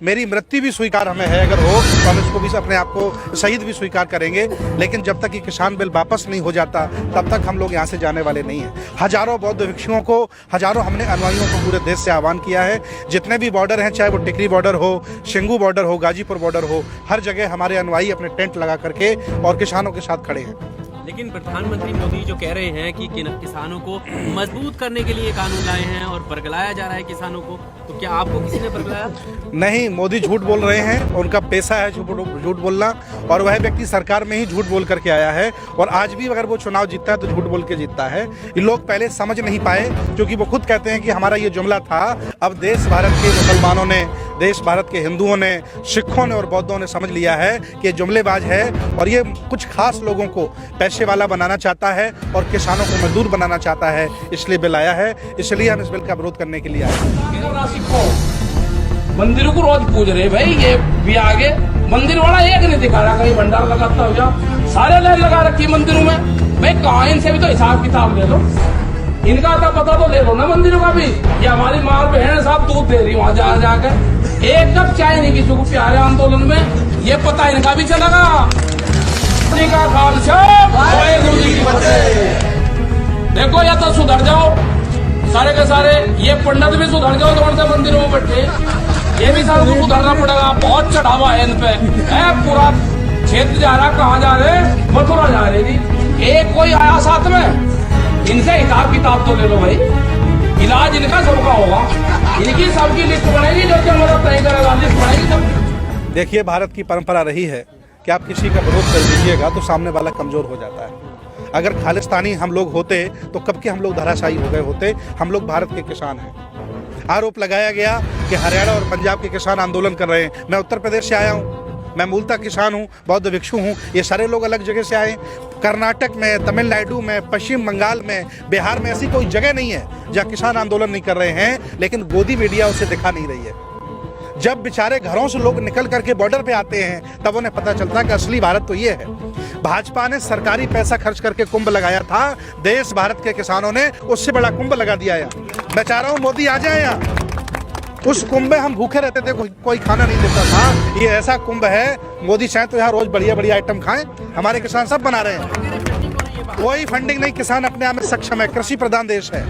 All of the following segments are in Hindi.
मेरी मृत्यु भी स्वीकार हमें है, अगर हो तो हम इसको भी अपने आप को शहीद भी स्वीकार करेंगे, लेकिन जब तक ये किसान बिल वापस नहीं हो जाता तब तक हम लोग यहाँ से जाने वाले नहीं हैं। हजारों बौद्ध भिक्षुओं को, हजारों हमने अनुयायियों को पूरे देश से आह्वान किया है, जितने भी बॉर्डर हैं, चाहे वो टिकरी बॉर्डर हो, शेंगू बॉर्डर हो, गाजीपुर बॉर्डर हो, हर जगह हमारे अनुयायी अपने टेंट लगा करके और किसानों के साथ खड़े हैं। लेकिन प्रधानमंत्री मोदी जो कह रहे हैं कि किसानों को मजबूत करने के लिए कानून लाए हैं और बरगलाया जा रहा है किसानों को, तो क्या आपको किसी ने बरगलाया? नहीं, मोदी झूठ बोल रहे हैं, उनका पैसा है झूठ बोलना, और वह व्यक्ति सरकार में ही झूठ बोल करके आया है, और आज भी अगर वो चुनाव जीतता है तो झूठ बोल के जीतता है। ये लोग पहले समझ नहीं पाए, क्योंकि वो खुद कहते हैं कि हमारा ये जुमला था। अब देश भारत के मुसलमानों ने, देश भारत के हिंदुओं ने, सिखों ने और बौद्धों ने समझ लिया है कि ये जुमलेबाज है, और ये कुछ खास लोगों को पैसे वाला बनाना चाहता है और किसानों को मजदूर बनाना चाहता है, इसलिए बिल आया है। इसलिए हम इस बिल का विरोध करने के लिए आए हैं। मंदिरों को रोज पूज रहे भाई, ये भी आगे मंदिर वाला एक नहीं दिखा रहा, कहीं भंडार लगाता हो जा, सारे लाइन लगा रखी है मंदिरों में भाई। कहाँ इनसे भी तो हिसाब किताब ले लो, इनका तो पता तो ले लो ना मंदिरों का भी। ये हमारी माँ बहन साहब दूध दे रही वहां जा जाकर, एक कप चाय नहीं किसी को प्यारे आंदोलन में, ये पता इनका भी चलेगा। देखो या तो सुधर जाओ सारे के सारे, ये पंडित भी सुधर जाओ, तो से मंदिरों में बैठे ये भी सारे को सुधरना पड़ेगा। बहुत चढ़ावा है इन पे, है पूरा क्षेत्र जा रहा, कहाँ जा रहे, मथुरा जा रहे जी। एक कोई आया साथ में, इनसे हिसाब किताब तो ले लो भाई। इलाज इनका सबका होगा, इनकी सबकी लिस्ट बनेगी, जो कि मदद नहीं करेगा लिस्ट बनेगी सब। देखिए, भारत की परंपरा रही है कि आप किसी का विरोध कर दीजिएगा तो सामने वाला कमजोर हो जाता है। अगर खालिस्तानी हम लोग होते तो कब के हम लोग धराशायी हो गए होते। हम लोग भारत के किसान हैं। आरोप लगाया गया कि हरियाणा और पंजाब के किसान आंदोलन कर रहे हैं। मैं उत्तर प्रदेश से आया हूँ, मैं मूलतः किसान हूँ, बौद्ध भिक्षु हूँ। ये सारे लोग अलग जगह से आए। कर्नाटक में, तमिलनाडु में, पश्चिम बंगाल में, बिहार में ऐसी कोई जगह नहीं है जहाँ किसान आंदोलन नहीं कर रहे हैं, लेकिन गोदी मीडिया उसे दिखा नहीं रही है। जब बेचारे घरों से लोग निकल करके बॉर्डर पे आते हैं तब उन्हें पता चलता है कि असली भारत तो ये है। भाजपा ने सरकारी पैसा खर्च करके कुंभ लगाया था, देश भारत के किसानों ने उससे बड़ा कुंभ लगा दिया है। मैं चाह रहा हूँ मोदी आ जाए यहाँ। उस कुंभ में हम भूखे रहते थे, कोई खाना नहीं देता था। ये ऐसा कुंभ है, मोदी चाहे तो यहाँ रोज बढ़िया बढ़िया आइटम खाएं। हमारे किसान सब बना रहे हैं, कोई फंडिंग नहीं। किसान अपने आप में सक्षम है, कृषि प्रधान देश है।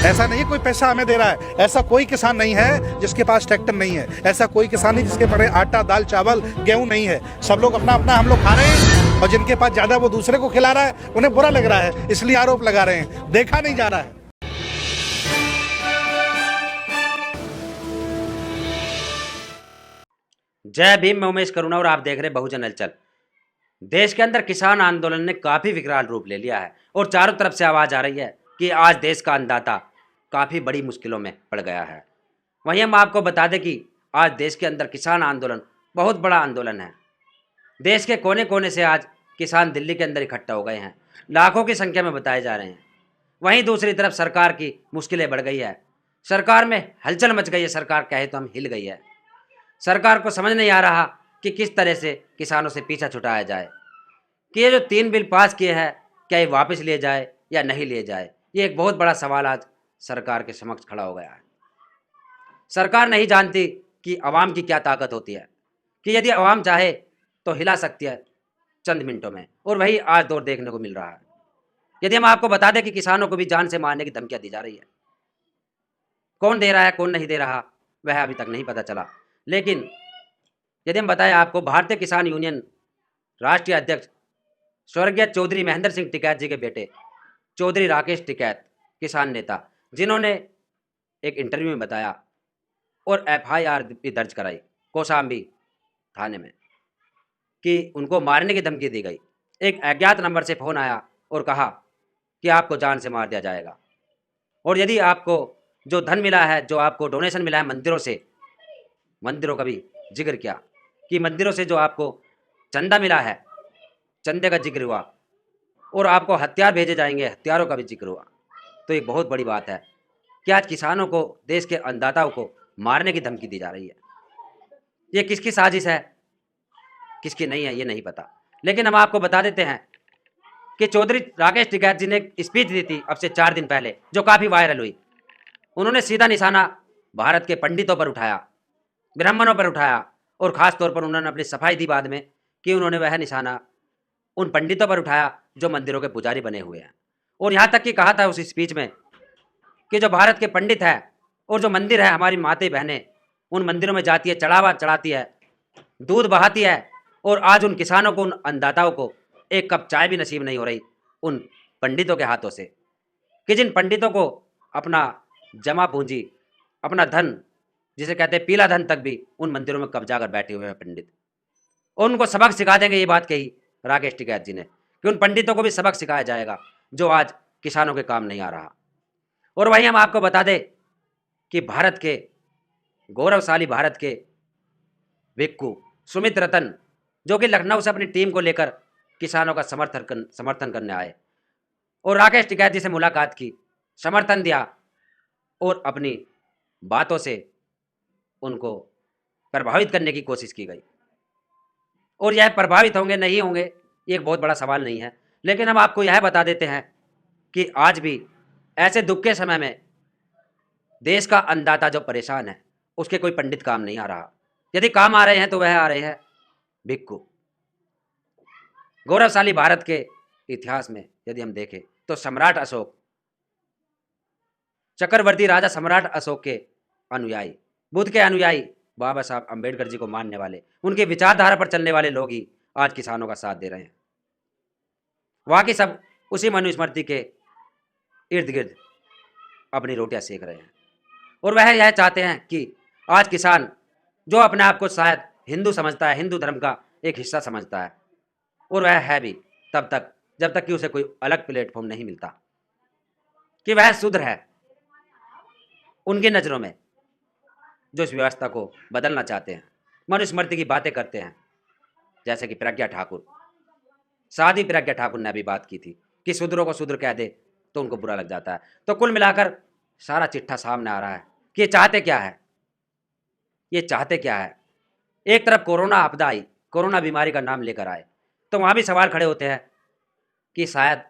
ऐसा नहीं कोई पैसा हमें दे रहा है। ऐसा कोई किसान नहीं है जिसके पास ट्रैक्टर नहीं है। ऐसा कोई किसान नहीं जिसके पास आटा, दाल, चावल, गेहूं नहीं है। सब लोग अपना अपना हम लोग खा रहे हैं, और जिनके पास ज्यादा वो दूसरे को खिला रहा है, उन्हें बुरा लग रहा है, इसलिए आरोप लगा रहे हैं। देखा नहीं जा रहा है। जय भीम, मैं उमेश करुणा और आप देख रहे बहुजन हलचल। देश के अंदर किसान आंदोलन ने काफी विकराल रूप ले लिया है और चारों तरफ से आवाज आ रही है कि आज देश का अन्नदाता काफ़ी बड़ी मुश्किलों में पड़ गया है। वहीं हम आपको बता दें कि आज देश के अंदर किसान आंदोलन बहुत बड़ा आंदोलन है। देश के कोने कोने से आज किसान दिल्ली के अंदर इकट्ठा हो गए हैं, लाखों की संख्या में बताए जा रहे हैं। वहीं दूसरी तरफ सरकार की मुश्किलें बढ़ गई है, सरकार में हलचल मच गई है। सरकार कहे तो हम हिल गई है। सरकार को समझ नहीं आ रहा कि किस तरह से किसानों से पीछा छुटाया जाए, कि ये जो 3 बिल पास किए हैं क्या ये वापस लिए जाए या नहीं लिए जाए। ये एक बहुत बड़ा सवाल आज सरकार के समक्ष खड़ा हो गया है। सरकार नहीं जानती कि अवाम की क्या ताकत होती है, कि यदि अवाम चाहे तो हिला सकती है चंद मिनटों में, और वही आज दौर देखने को मिल रहा है। यदि हम आपको बता दें कि किसानों को भी जान से मारने की धमकियां दी जा रही है। कौन दे रहा है, कौन नहीं दे रहा, वह अभी तक नहीं पता चला। लेकिन यदि हम बताएं आपको, भारतीय किसान यूनियन राष्ट्रीय अध्यक्ष स्वर्गीय चौधरी महेंद्र सिंह टिकैत जी के बेटे चौधरी राकेश टिकैत, किसान नेता, जिन्होंने एक इंटरव्यू में बताया और FIR भी दर्ज कराई कौशाम्बी थाने में कि उनको मारने की धमकी दी गई। एक अज्ञात नंबर से फ़ोन आया और कहा कि आपको जान से मार दिया जाएगा, और यदि आपको जो धन मिला है, जो आपको डोनेशन मिला है मंदिरों से, मंदिरों का भी जिक्र किया कि मंदिरों से जो आपको चंदा मिला है, चंदे का जिक्र हुआ, और आपको हथियार भेजे जाएंगे, हथियारों का भी जिक्र हुआ। तो एक बहुत बड़ी बात है कि आज किसानों को, देश के अन्नदाताओं को मारने की धमकी दी जा रही है। ये किसकी साजिश है, किसकी नहीं है, ये नहीं पता। लेकिन हम आपको बता देते हैं कि चौधरी राकेश टिकैत जी ने एक स्पीच दी थी अब से 4 दिन पहले, जो काफ़ी वायरल हुई। उन्होंने सीधा निशाना भारत के पंडितों पर उठाया, ब्राह्मणों पर उठाया, और ख़ास तौर पर उन्होंने अपनी सफाई दी बाद में कि उन्होंने वह निशाना उन पंडितों पर उठाया जो मंदिरों के पुजारी बने हुए हैं। और यहाँ तक कि कहा था उस स्पीच में कि जो भारत के पंडित हैं और जो मंदिर है, हमारी माते बहनें उन मंदिरों में जाती है, चढ़ावा चढ़ाती है, दूध बहाती है, और आज उन किसानों को, उन अन्नदाताओं को एक कप चाय भी नसीब नहीं हो रही उन पंडितों के हाथों से, कि जिन पंडितों को अपना जमा पूंजी, अपना धन, जिसे कहते हैं पीला धन तक भी उन मंदिरों में कब्जा कर बैठे हुए हैं पंडित। और उनको सबक सिखा देंगे, ये बात कही राकेश टिकैत जी ने, कि उन पंडितों को भी सबक सिखाया जाएगा जो आज किसानों के काम नहीं आ रहा। और वहीं हम आपको बता दें कि भारत के गौरवशाली, भारत के भिक्खु सुमित रतन, जो कि लखनऊ से अपनी टीम को लेकर किसानों का समर्थन करने आए और राकेश टिकैत जी से मुलाकात की, समर्थन दिया और अपनी बातों से उनको प्रभावित करने की कोशिश की गई। और यह प्रभावित होंगे नहीं होंगे ये एक बहुत बड़ा सवाल नहीं है, लेकिन हम आपको यह बता देते हैं कि आज भी ऐसे दुख के समय में देश का अन्नदाता जो परेशान है, उसके कोई पंडित काम नहीं आ रहा। यदि काम आ रहे हैं तो वह आ रहे हैं भिक्खु। गौरवशाली भारत के इतिहास में यदि हम देखें तो सम्राट अशोक, चक्रवर्ती राजा सम्राट अशोक के अनुयायी, बुद्ध के अनुयायी, बाबा साहब अंबेडकर जी को मानने वाले, उनके विचारधारा पर चलने वाले लोग ही आज किसानों का साथ दे रहे हैं। बाकी सब उसी मनुस्मृति के इर्द गिर्द अपनी रोटियां सेक रहे हैं। और वह यह चाहते हैं कि आज किसान जो अपने आप को शायद हिंदू समझता है, हिंदू धर्म का एक हिस्सा समझता है, और वह है भी तब तक जब तक कि उसे कोई अलग प्लेटफॉर्म नहीं मिलता कि वह शुद्र है, उनकी नज़रों में जो इस व्यवस्था को बदलना चाहते हैं, मनुस्मृति की बातें करते हैं, जैसे कि प्रज्ञा ठाकुर, साधी प्रज्ञा ठाकुर ने अभी बात की थी कि शूद्रों को शूद्र कह दे तो उनको बुरा लग जाता है। तो कुल मिलाकर सारा चिट्ठा सामने आ रहा है कि ये चाहते क्या है, ये चाहते क्या है। एक तरफ कोरोना आपदा आई, कोरोना बीमारी का नाम लेकर आए, तो वहाँ भी सवाल खड़े होते हैं कि शायद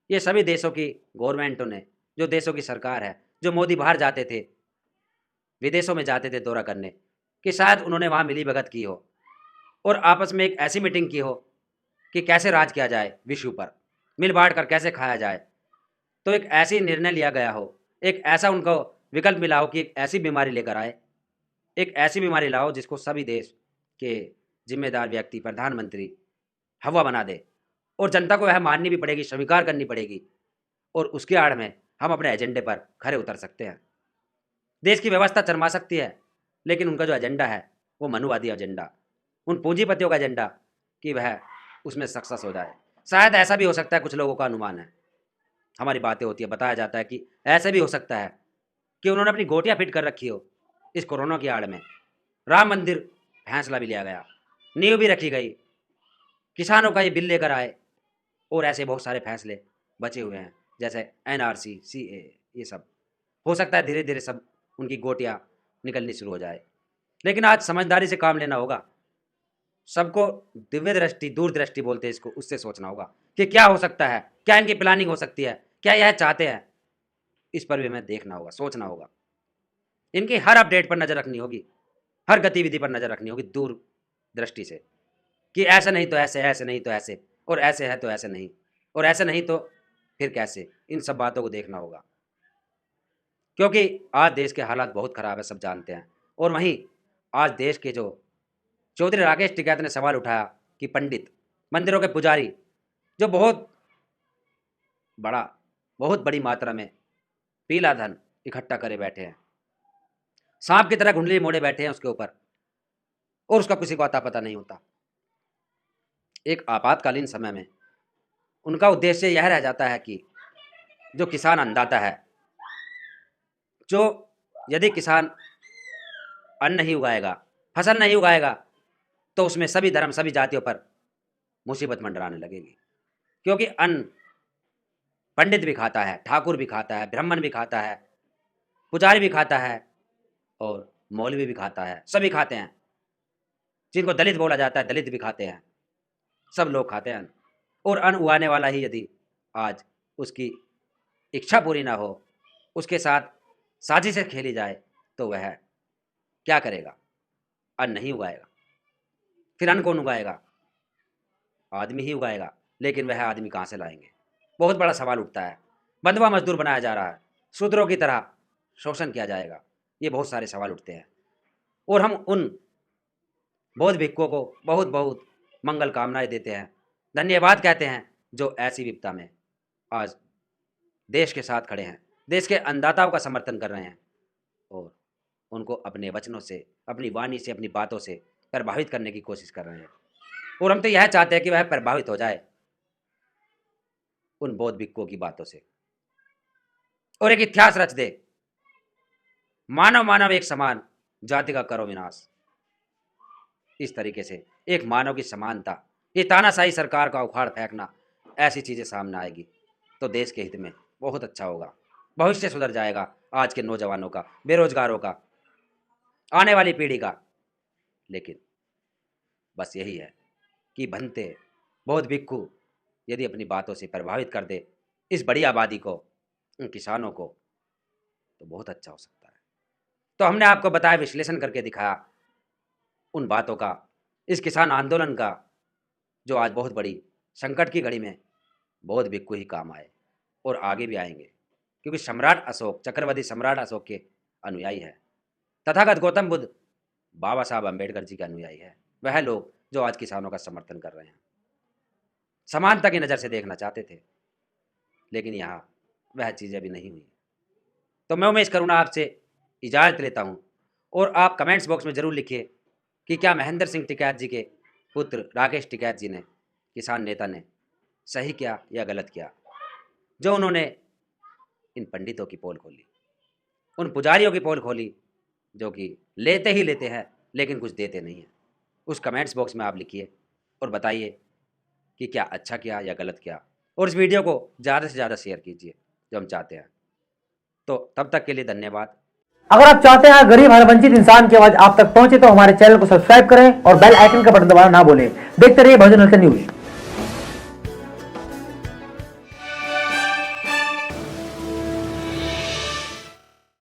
ये सभी देशों की गवर्नमेंटों ने, जो देशों की सरकार है, जो मोदी बाहर जाते थे, विदेशों में जाते थे दौरा करने, कि शायद उन्होंने वहाँ मिली भगत की हो और आपस में एक ऐसी मीटिंग की हो कि कैसे राज किया जाए विश्व पर, मिल बांट कर कैसे खाया जाए। तो एक ऐसी निर्णय लिया गया हो, एक ऐसा उनको विकल्प मिला हो कि एक ऐसी बीमारी लेकर आए, एक ऐसी बीमारी लाओ जिसको सभी देश के जिम्मेदार व्यक्ति, प्रधानमंत्री हवा बना दे, और जनता को वह माननी भी पड़ेगी, स्वीकार करनी पड़ेगी, और उसके आड़ में हम अपने एजेंडे पर खरे उतर सकते हैं। देश की व्यवस्था चरमा सकती है, लेकिन उनका जो एजेंडा है वो मनुवादी एजेंडा, उन पूंजीपतियों का एजेंडा, कि वह उसमें सक्सेस हो जाए। शायद ऐसा भी हो सकता है, कुछ लोगों का अनुमान है, हमारी बातें होती है, बताया जाता है कि ऐसे भी हो सकता है कि उन्होंने अपनी गोटियां फिट कर रखी हो इस कोरोना की आड़ में। राम मंदिर फैसला भी लिया गया, नींव भी रखी गई, किसानों का ये बिल लेकर आए, और ऐसे बहुत सारे फैसले बचे हुए हैं, जैसे NRC, CA, ये सब हो सकता है धीरे धीरे सब उनकी गोटियां निकलनी शुरू हो जाए। लेकिन आज समझदारी से काम लेना होगा, सबको दिव्य दृष्टि, दूरदृष्टि बोलते हैं इसको, उससे सोचना होगा कि क्या हो सकता है, क्या इनकी प्लानिंग हो सकती है, क्या यह चाहते हैं, इस पर भी हमें देखना होगा, सोचना होगा। इनकी हर अपडेट पर नज़र रखनी होगी, हर गतिविधि पर नज़र रखनी होगी दूर दृष्टि से, कि ऐसा नहीं तो ऐसे, ऐसे नहीं तो ऐसे, और ऐसे है तो ऐसे नहीं, और ऐसे नहीं तो फिर कैसे। इन सब बातों को देखना होगा, क्योंकि आज देश के हालात बहुत ख़राब है, सब जानते हैं। और वहीं आज देश के जो चौधरी राकेश टिकैत ने सवाल उठाया कि पंडित, मंदिरों के पुजारी, जो बहुत बड़ी मात्रा में पीला धन इकट्ठा करे बैठे हैं, सांप की तरह घुंडली मोड़े बैठे हैं उसके ऊपर, और उसका किसी को आता पता नहीं होता। एक आपातकालीन समय में उनका उद्देश्य यह रह जाता है कि जो किसान अन्नदाता है, जो यदि किसान अन्न नहीं उगाएगा, फसल नहीं उगाएगा, तो उसमें सभी धर्म, सभी जातियों पर मुसीबत मंडराने लगेगी। क्योंकि अन्न पंडित भी खाता है, ठाकुर भी खाता है, ब्राह्मण भी खाता है, पुजारी भी खाता है, और मौलवी भी खाता है, सभी खाते हैं। जिनको दलित बोला जाता है, दलित भी खाते हैं, सब लोग खाते हैं अन्न। और अन्न उगाने वाला ही यदि आज उसकी इच्छा पूरी ना हो, उसके साथ साजिशें खेली जाए, तो वह क्या करेगा। अन्न नहीं उगाएगा, फिर अन्न कौन उगाएगा? आदमी ही उगाएगा, लेकिन वह आदमी कहाँ से लाएंगे? बहुत बड़ा सवाल उठता है। बंधुआ मजदूर बनाया जा रहा है, शूद्रों की तरह शोषण किया जाएगा, ये बहुत सारे सवाल उठते हैं। और हम उन बौद्ध भिक्षुओं को बहुत बहुत मंगल कामनाएं देते हैं, धन्यवाद कहते हैं, जो ऐसी विपदा में आज देश के साथ खड़े हैं, देश के अन्नदाताओं का समर्थन कर रहे हैं और उनको अपने वचनों से, अपनी वाणी से, अपनी बातों से प्रभावित करने की कोशिश कर रहे हैं। और हम तो यह चाहते हैं कि वह प्रभावित हो जाए उन बौद्ध भिक्षुओं की बातों से और एक इतिहास रच दे, मानव मानव एक समान, जाति का करो विनाश। इस तरीके से एक मानव की समानता, ये तानाशाही सरकार का उखाड़ फेंकना, ऐसी चीजें सामने आएगी तो देश के हित में बहुत अच्छा होगा, भविष्य सुधर जाएगा आज के नौजवानों का, बेरोजगारों का, आने वाली पीढ़ी का। लेकिन बस यही है कि बनते बौद्ध भिक्षु यदि अपनी बातों से प्रभावित कर दे इस बड़ी आबादी को, उन किसानों को, तो बहुत अच्छा हो सकता है। तो हमने आपको बताया, विश्लेषण करके दिखाया उन बातों का, इस किसान आंदोलन का, जो आज बहुत बड़ी संकट की घड़ी में बौद्ध भिक्षु ही काम आए और आगे भी आएंगे, क्योंकि सम्राट अशोक, चक्रवर्ती सम्राट अशोक के अनुयायी है, तथागत गौतम बुद्ध बाबा साहब अम्बेडकर जी के अनुयायी है, वह लोग जो आज किसानों का समर्थन कर रहे हैं, समानता की नज़र से देखना चाहते थे, लेकिन यहाँ वह चीज़ें भी नहीं हुई। तो मैं उमेश करुणा आपसे इजाज़त लेता हूँ और आप कमेंट्स बॉक्स में ज़रूर लिखिए कि क्या महेंद्र सिंह टिकैत जी के पुत्र राकेश टिकैत जी ने, किसान नेता ने, सही किया या गलत किया, जो उन्होंने इन पंडितों की पोल खोली, उन पुजारियों की पोल खोली, जो कि लेते ही लेते हैं लेकिन कुछ देते नहीं हैं। उस कमेंट्स बॉक्स में आप लिखिए और बताइए कि क्या अच्छा किया या गलत किया, और इस वीडियो को ज़्यादा से ज़्यादा शेयर कीजिए, जो हम चाहते हैं। तो तब तक के लिए धन्यवाद। अगर आप चाहते हैं गरीब हर वंचित इंसान की आवाज आप तक पहुंचे तो हमारे चैनल को सब्सक्राइब करें और बेल आइकन का बटन दबाना ना भूलें। देखते रहिए बहुजन न्यूज।